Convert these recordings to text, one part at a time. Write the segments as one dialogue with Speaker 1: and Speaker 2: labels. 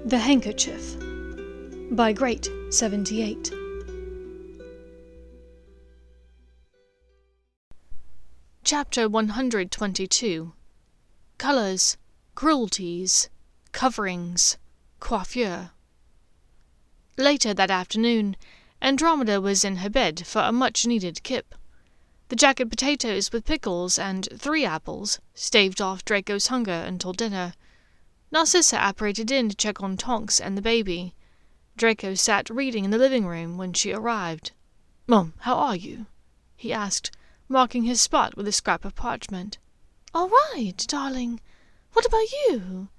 Speaker 1: The Handkerchief by Great 78.
Speaker 2: Chapter 122. Colours, Cruelties, Coverings, Coiffure. Later that afternoon, Andromeda was in her bed for a much-needed kip. The jacket potatoes with pickles and 3 apples staved off Draco's hunger until dinner. Narcissa apparated in to check on Tonks and the baby. Draco sat reading in the living room when she arrived. "Mum, how are you?" he asked, marking his spot with a scrap of parchment.
Speaker 3: "All right, darling. What about you?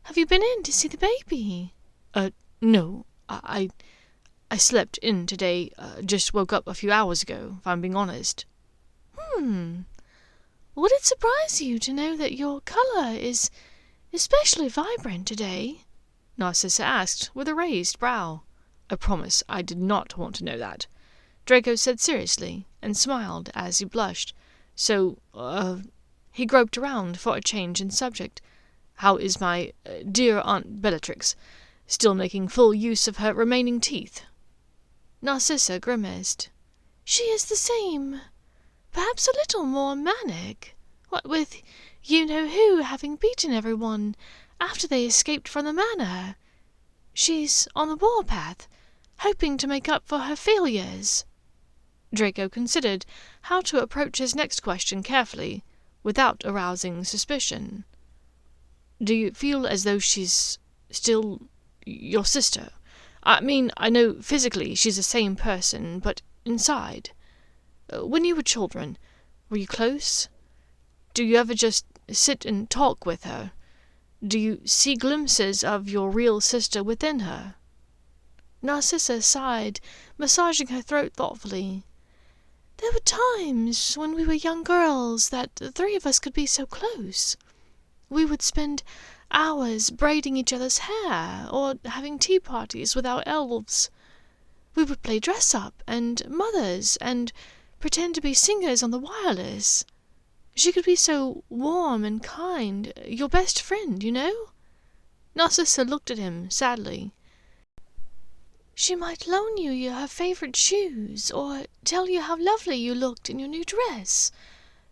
Speaker 3: Have you been in to see the baby?"
Speaker 2: No. I slept in today. Just woke up a few hours ago, if I'm being honest."
Speaker 3: Would it surprise you to know that your colour is especially vibrant today?"
Speaker 2: Narcissa asked, with a raised brow. "I promise I did not want to know that," Draco said seriously, and smiled as he blushed. "So, he groped around for a change in subject. How is my dear Aunt Bellatrix? Still making full use of her remaining teeth?"
Speaker 3: Narcissa grimaced. "She is the same. Perhaps a little more manic. What with you-know-who having beaten everyone after they escaped from the manor. She's on the warpath, hoping to make up for her failures."
Speaker 2: Draco considered how to approach his next question carefully, without arousing suspicion. "Do you feel as though she's still your sister? I mean, I know physically she's the same person, but inside. When you were children, were you close? Do you ever just sit and talk with her? Do you see glimpses of your real sister within her?"
Speaker 3: Narcissa sighed, massaging her throat thoughtfully. "There were times when we were young girls that the 3 of us could be so close. We would spend hours braiding each other's hair, or having tea parties with our elves. We would play dress-up and mothers, and pretend to be singers on the wireless. She could be so warm and kind, your best friend, you know."
Speaker 2: Narcissa looked at him sadly.
Speaker 3: "She might loan you her favourite shoes, or tell you how lovely you looked in your new dress.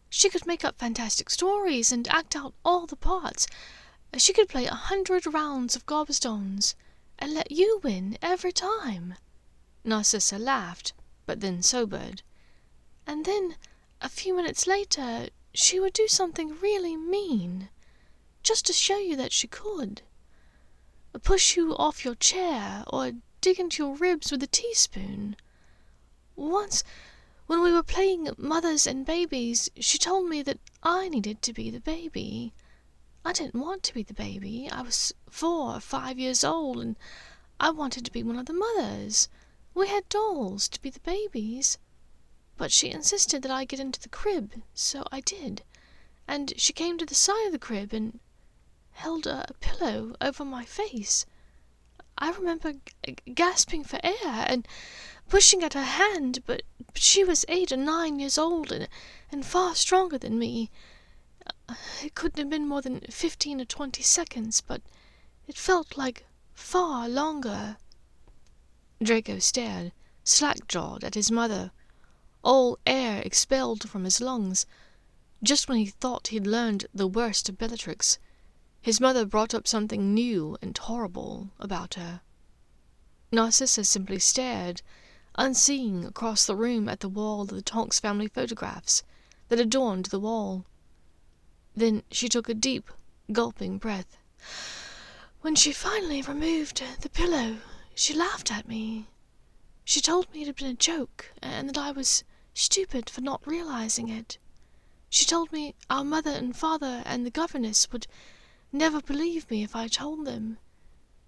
Speaker 3: She could make up fantastic stories and act out all the parts. She could play 100 rounds of gobstones, and let you win every time."
Speaker 2: Narcissa laughed, but then sobered.
Speaker 3: "And then, a few minutes later, she would do something really mean, just to show you that she could. Push you off your chair, or dig into your ribs with a teaspoon. Once, when we were playing mothers and babies, she told me that I needed to be the baby. I didn't want to be the baby. I was 4 or 5 years old, and I wanted to be one of the mothers. We had dolls to be the babies. But she insisted that I get into the crib, so I did. And she came to the side of the crib and held a pillow over my face. I remember gasping for air and pushing at her hand, but she was 8 or 9 years old and far stronger than me. It couldn't have been more than 15 or 20 seconds, but it felt like far longer."
Speaker 2: Draco stared, slack-jawed, at his mother, all air expelled from his lungs. Just when he thought he'd learned the worst of Bellatrix, his mother brought up something new and horrible about her. Narcissa simply stared, unseeing, across the room at the wall of the Tonks family photographs that adorned the wall. Then she took a deep, gulping breath. "When she finally removed the pillow, she laughed at me. She told me it had been a joke, and that I was stupid for not realizing it. She told me our mother and father and the governess would never believe me if I told them.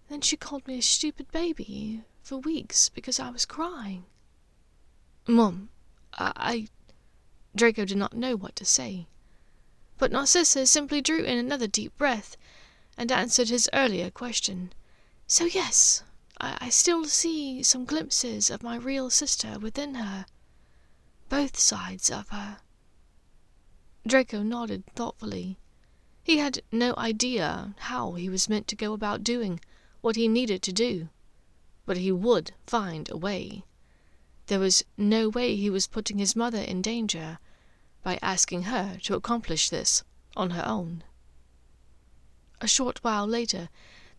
Speaker 2: Then she called me a stupid baby for weeks because I was crying." "Mum, Draco did not know what to say. But Narcissa simply drew in another deep breath, and answered his earlier question.
Speaker 3: "So yes, I still see some glimpses of my real sister within her. Both sides of her."
Speaker 2: Draco nodded thoughtfully. He had no idea how he was meant to go about doing what he needed to do, but he would find a way. There was no way he was putting his mother in danger by asking her to accomplish this on her own. A short while later,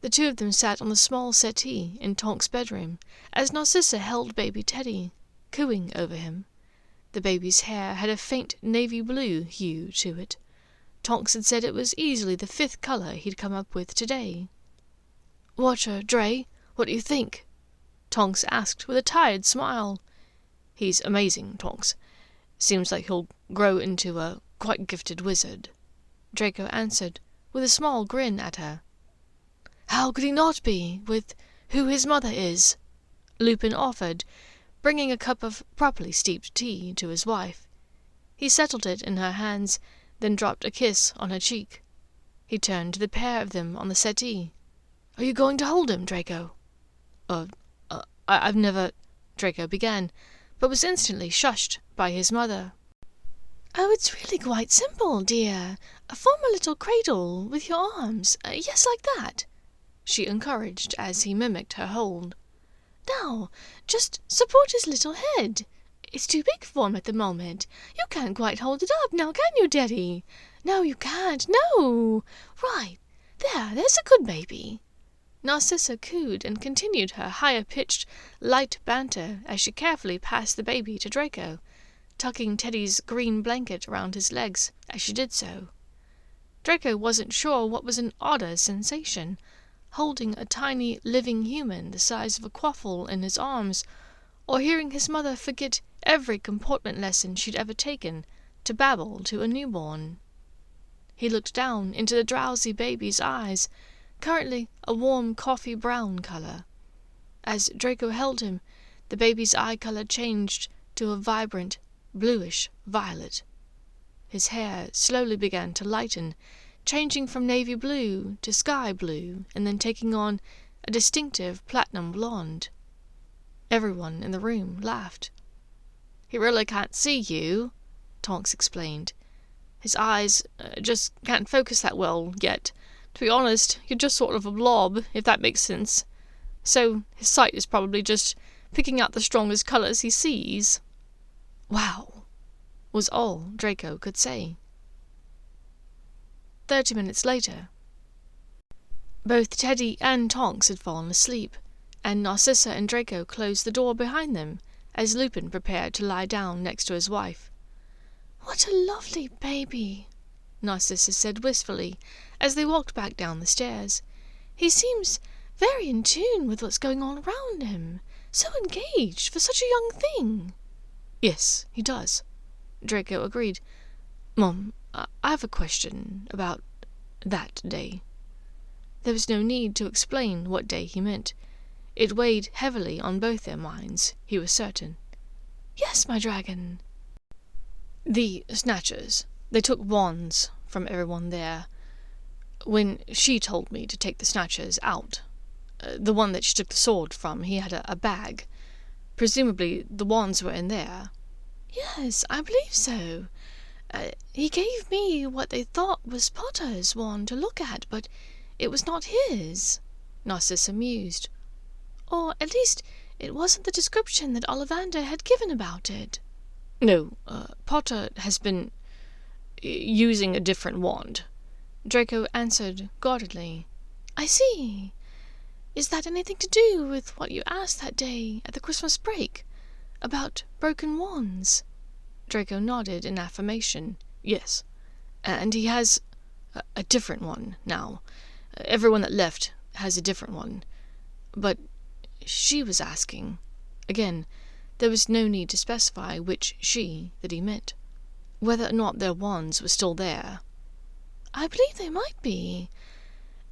Speaker 2: the two of them sat on the small settee in Tonk's bedroom as Narcissa held baby Teddy, cooing over him. The baby's hair had a faint navy blue hue to it. Tonks had said it was easily the 5th color he'd come up with today. "What, Dre? What do you think?" Tonks asked with a tired smile. "He's amazing, Tonks. Seems like he'll grow into a quite gifted wizard," Draco answered, with a small grin at her. "How could he not be, with who his mother is?" Lupin offered, bringing a cup of properly steeped tea to his wife. He settled it in her hands, then dropped a kiss on her cheek. He turned to the pair of them on the settee. "Are you going to hold him, Draco?" I've never," Draco began, but was instantly shushed by his mother.
Speaker 3: "Oh, it's really quite simple, dear. Form a little cradle with your arms. Yes, like that," she encouraged as he mimicked her hold. "Now, just support his little head. It's too big for him at the moment. You can't quite hold it up, now can you, Daddy? No, you can't. No! Right. There's a good baby." Narcissa cooed and continued her higher-pitched, light banter as she carefully passed the baby to Draco, tucking Teddy's green blanket around his legs as she did so. Draco wasn't sure what was an odder sensation, holding a tiny living human the size of a quaffle in his arms, or hearing his mother forget every comportment lesson she'd ever taken to babble to a newborn. He looked down into the drowsy baby's eyes, currently a warm coffee-brown color. As Draco held him, the baby's eye color changed to a vibrant, bluish violet. His hair slowly began to lighten, changing from navy blue to sky blue, and then taking on a distinctive platinum blonde. Everyone in the room laughed. "He really can't see you," Tonks explained. "His eyes just can't focus that well yet. To be honest, you're just sort of a blob, if that makes sense. So his sight is probably just picking out the strongest colors he sees." "Wow," was all Draco could say. 30 minutes later. Both Teddy and Tonks had fallen asleep, and Narcissa and Draco closed the door behind them as Lupin prepared to lie down next to his wife. "What a lovely baby," Narcissa said wistfully as they walked back down the stairs. "He seems very in tune with what's going on around him. So engaged for such a young thing."
Speaker 2: "Yes, he does," Draco agreed. "Mom, I have a question about that day." There was no need to explain what day he meant. It weighed heavily on both their minds, he was certain.
Speaker 3: "Yes, my dragon."
Speaker 2: "The Snatchers. They took wands from everyone there. When she told me to take the Snatchers out, the one that she took the sword from, he had a bag. Presumably the wands were in there."
Speaker 3: "Yes, I believe so. He gave me what they thought was Potter's wand to look at, but it was not his," Narcissa mused. "Or at least it wasn't the description that Ollivander had given about it."
Speaker 2: "No, Potter has been using a different wand," Draco answered guardedly.
Speaker 3: "I see. Is that anything to do with what you asked that day at the Christmas break? About broken wands?"
Speaker 2: Draco nodded in affirmation. "Yes, and he has a different one now. Everyone that left has a different one. But she was asking." Again, there was no need to specify which she that he meant. Whether or not their wands were still there.
Speaker 3: "I believe they might be.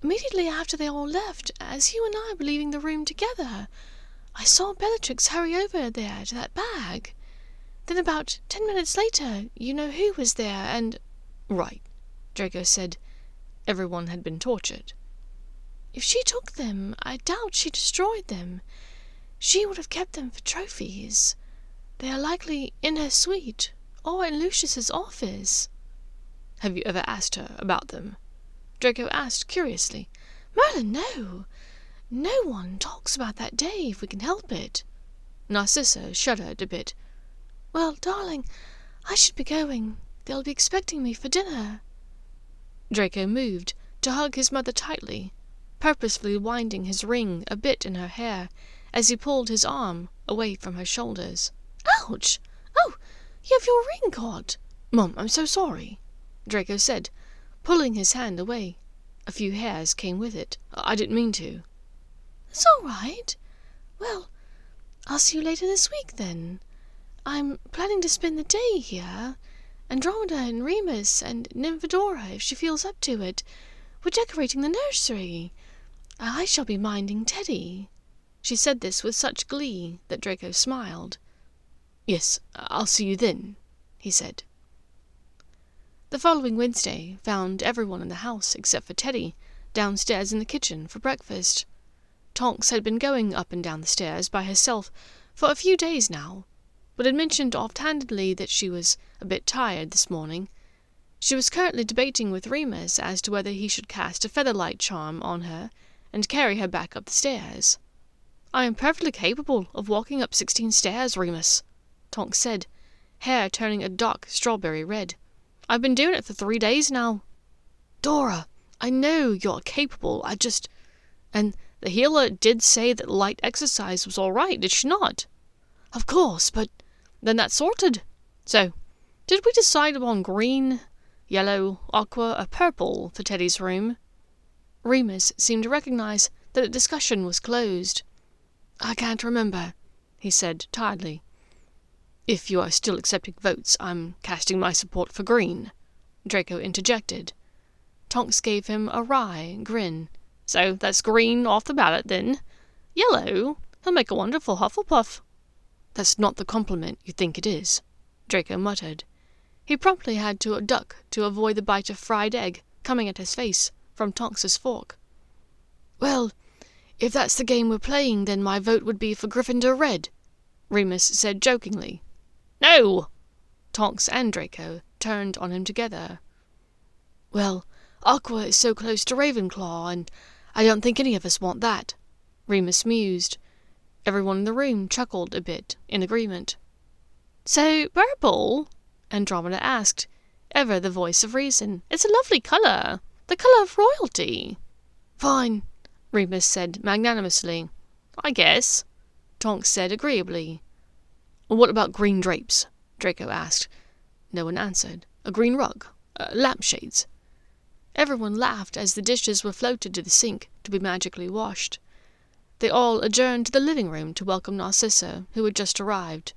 Speaker 3: Immediately after they all left, as you and I were leaving the room together, I saw Bellatrix hurry over there to that bag. Then about 10 minutes later, you know who was there, and—"
Speaker 2: "Right," Draco said. Everyone had been tortured.
Speaker 3: "If she took them, I doubt she destroyed them. She would have kept them for trophies. They are likely in her suite, or in Lucius's office."
Speaker 2: "Have you ever asked her about them?" Draco asked curiously.
Speaker 3: "Merlin, no.
Speaker 2: No one talks about that day if we can help it." Narcissa shuddered a bit.
Speaker 3: "Well, darling, I should be going. They'll be expecting me for dinner."
Speaker 2: Draco moved to hug his mother tightly, purposefully winding his ring a bit in her hair as he pulled his arm away from her shoulders.
Speaker 3: "Ouch! Oh, you have your ring caught."
Speaker 2: "Mum, I'm so sorry," Draco said, pulling his hand away. A few hairs came with it. "I didn't mean to."
Speaker 3: "It's all right. Well, I'll see you later this week, then. I'm planning to spend the day here. Andromeda and Remus and Nymphadora, if she feels up to it. We're decorating the nursery. I shall be minding Teddy."
Speaker 2: She said this with such glee that Draco smiled. "Yes, I'll see you then," he said. The following Wednesday found everyone in the house, except for Teddy, downstairs in the kitchen for breakfast. Tonks had been going up and down the stairs by herself for a few days now, but had mentioned offhandedly that she was a bit tired this morning. She was currently debating with Remus as to whether he should cast a featherlight charm on her and carry her back up the stairs. "I am perfectly capable of walking up 16 stairs, Remus," Tonks said, hair turning a dark strawberry red. "I've been doing it for 3 days now." "Dora, I know you're capable, And the healer did say that light exercise was all right, did she not?" "Of course, but—" "Then that's sorted. So, did we decide upon green, yellow, aqua, or purple for Teddy's room?" Remus seemed to recognize that the discussion was closed. "I can't remember," he said tiredly. "If you are still accepting votes, I'm casting my support for green," Draco interjected. Tonks gave him a wry grin. "So that's green off the ballot, then. Yellow? He'll make a wonderful Hufflepuff." "That's not the compliment you think it is," Draco muttered. He promptly had to duck to avoid the bite of fried egg coming at his face from Tonks's fork. "Well, if that's the game we're playing, then my vote would be for Gryffindor Red," Remus said jokingly. "No!" Tonks and Draco turned on him together. "Well, Aqua is so close to Ravenclaw, and I don't think any of us want that," Remus mused. Everyone in the room chuckled a bit in agreement. "So purple?" Andromeda asked, ever the voice of reason. "It's a lovely colour. The colour of royalty." "Fine," Remus said magnanimously. "I guess," Tonks said agreeably. "What about green drapes?" Draco asked. No one answered. "A green rug? Lampshades?" Everyone laughed as the dishes were floated to the sink to be magically washed. They all adjourned to the living room to welcome Narcissa, who had just arrived.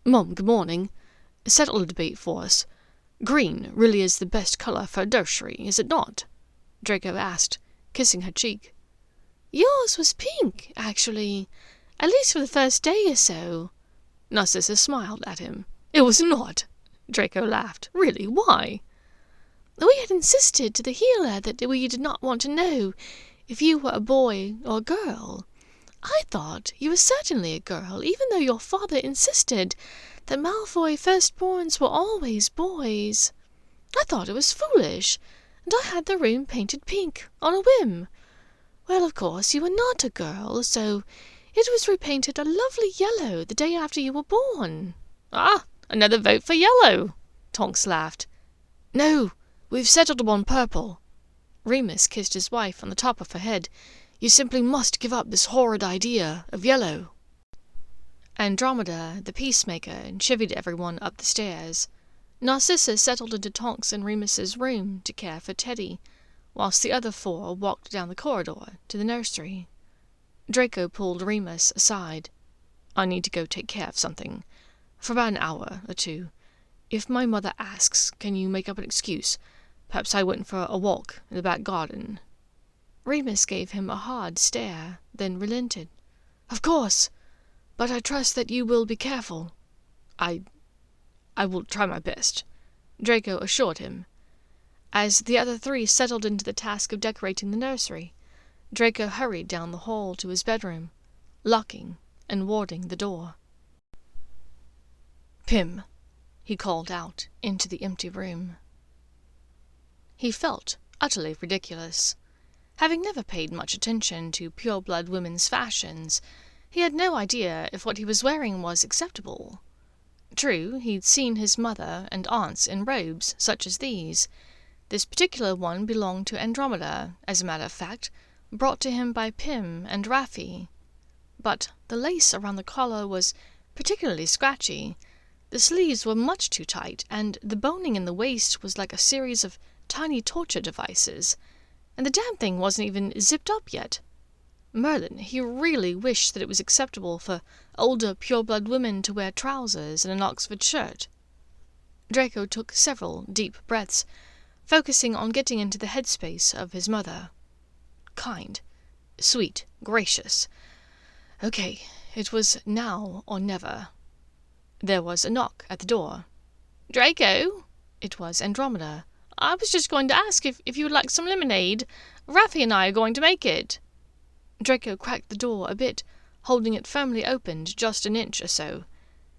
Speaker 2: "Mum, good morning. Settle the debate for us. Green really is the best colour for a nursery, is it not?" Draco asked, kissing her cheek.
Speaker 3: "Yours was pink, actually, at least for the first day or so."
Speaker 2: Narcissa smiled at him. "It was not," Draco laughed. "Really, why?"
Speaker 3: "We had insisted to the healer that we did not want to know if you were a boy or a girl. I thought you were certainly a girl, even though your father insisted that Malfoy firstborns were always boys. I thought it was foolish, and I had the room painted pink, on a whim. Well, of course, you were not a girl, so it was repainted a lovely yellow the day after you were born."
Speaker 2: "Ah, another vote for yellow," Tonks laughed.
Speaker 3: "No, we've settled upon purple."
Speaker 2: Remus kissed his wife on the top of her head. "You simply must give up this horrid idea of yellow." Andromeda, the peacemaker, chivied everyone up the stairs. Narcissa settled into Tonks and Remus's room to care for Teddy, whilst the other 4 walked down the corridor to the nursery. Draco pulled Remus aside. "I need to go take care of something. For about an hour or 2. If my mother asks, can you make up an excuse? Perhaps I went for a walk in the back garden." Remus gave him a hard stare, then relented. "Of course, but I trust that you will be careful." I will try my best," Draco assured him. As the other 3 settled into the task of decorating the nursery, Draco hurried down the hall to his bedroom, locking and warding the door. "Pym," he called out into the empty room. He felt utterly ridiculous. Having never paid much attention to pureblood women's fashions, he had no idea if what he was wearing was acceptable. True, he'd seen his mother and aunts in robes such as these. This particular one belonged to Andromeda, as a matter of fact, brought to him by Pym and Raffi. But the lace around the collar was particularly scratchy. The sleeves were much too tight, and the boning in the waist was like a series of tiny torture devices. And the damn thing wasn't even zipped up yet. Merlin, he really wished that it was acceptable for older pureblood women to wear trousers and an Oxford shirt. Draco took several deep breaths, focusing on getting into the headspace of his mother. Kind, sweet, gracious. Okay, it was now or never. There was a knock at the door.
Speaker 3: "Draco?"
Speaker 2: It was Andromeda.
Speaker 3: "I was just going to ask if you would like some lemonade. Raffi and I are going to make it."
Speaker 2: Draco cracked the door a bit, holding it firmly opened just an inch or so.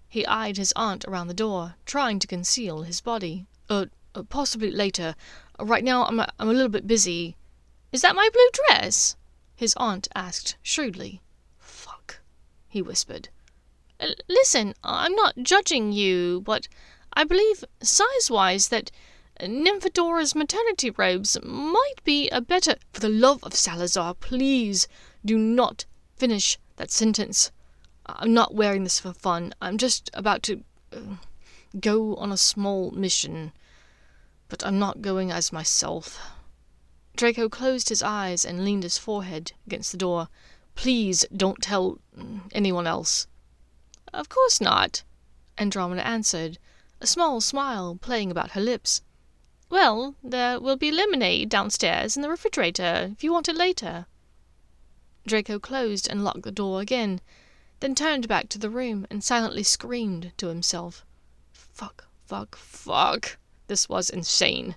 Speaker 2: He eyed his aunt around the door, trying to conceal his body. Possibly later. Right now I'm a little bit busy."
Speaker 3: "Is that my blue dress?"
Speaker 2: his aunt asked shrewdly. "Fuck," he whispered.
Speaker 3: Listen, I'm not judging you, but I believe, size-wise, that Nymphadora's maternity robes might be a better—"
Speaker 2: "For the love of Salazar, please do not finish that sentence. I'm not wearing this for fun. I'm just about to go on a small mission. But I'm not going as myself." Draco closed his eyes and leaned his forehead against the door. "Please don't tell anyone else."
Speaker 3: "Of course not,"
Speaker 2: Andromeda answered, a small smile playing about her lips.
Speaker 3: "Well, there will be lemonade downstairs in the refrigerator if you want it later."
Speaker 2: Draco closed and locked the door again, then turned back to the room and silently screamed to himself. Fuck, fuck, fuck. This was insane.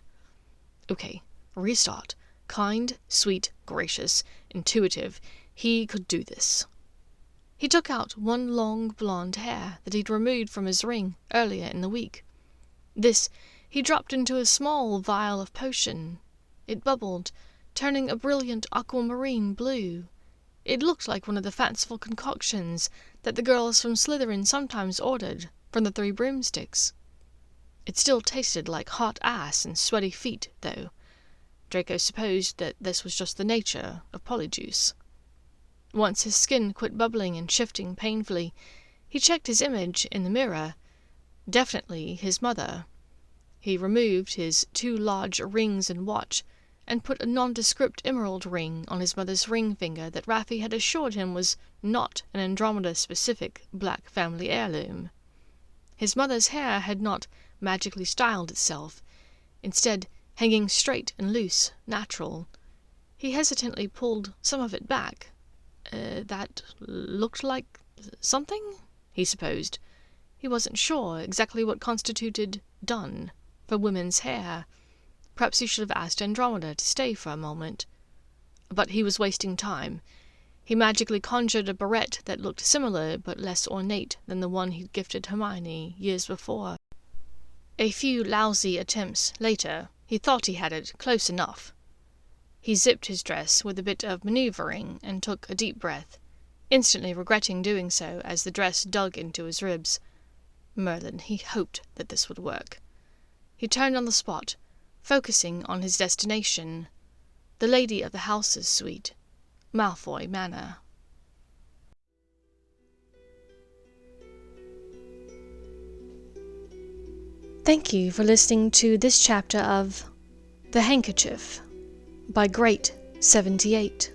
Speaker 2: Okay, restart. Kind, sweet, gracious, intuitive. He could do this. He took out one long blonde hair that he'd removed from his ring earlier in the week. This he dropped into a small vial of potion. It bubbled, turning a brilliant aquamarine blue. It looked like one of the fanciful concoctions that the girls from Slytherin sometimes ordered from the Three Broomsticks. It still tasted like hot ass and sweaty feet, though. Draco supposed that this was just the nature of polyjuice. Once his skin quit bubbling and shifting painfully, he checked his image in the mirror. Definitely his mother. He removed his 2 large rings and watch, and put a nondescript emerald ring on his mother's ring finger that Raffi had assured him was not an Andromeda-specific black family heirloom. His mother's hair had not magically styled itself, instead hanging straight and loose, natural. He hesitantly pulled some of it back. That looked like something, he supposed. He wasn't sure exactly what constituted done for women's hair. Perhaps he should have asked Andromeda to stay for a moment. But he was wasting time. He magically conjured a barrette that looked similar but less ornate than the one he'd gifted Hermione years before. A few lousy attempts later, he thought he had it close enough. He zipped his dress with a bit of manoeuvring and took a deep breath, instantly regretting doing so as the dress dug into his ribs. Merlin, he hoped that this would work. He turned on the spot, focusing on his destination, the lady of the house's suite, Malfoy Manor.
Speaker 1: Thank you for listening to this chapter of The Handkerchief by Great 78.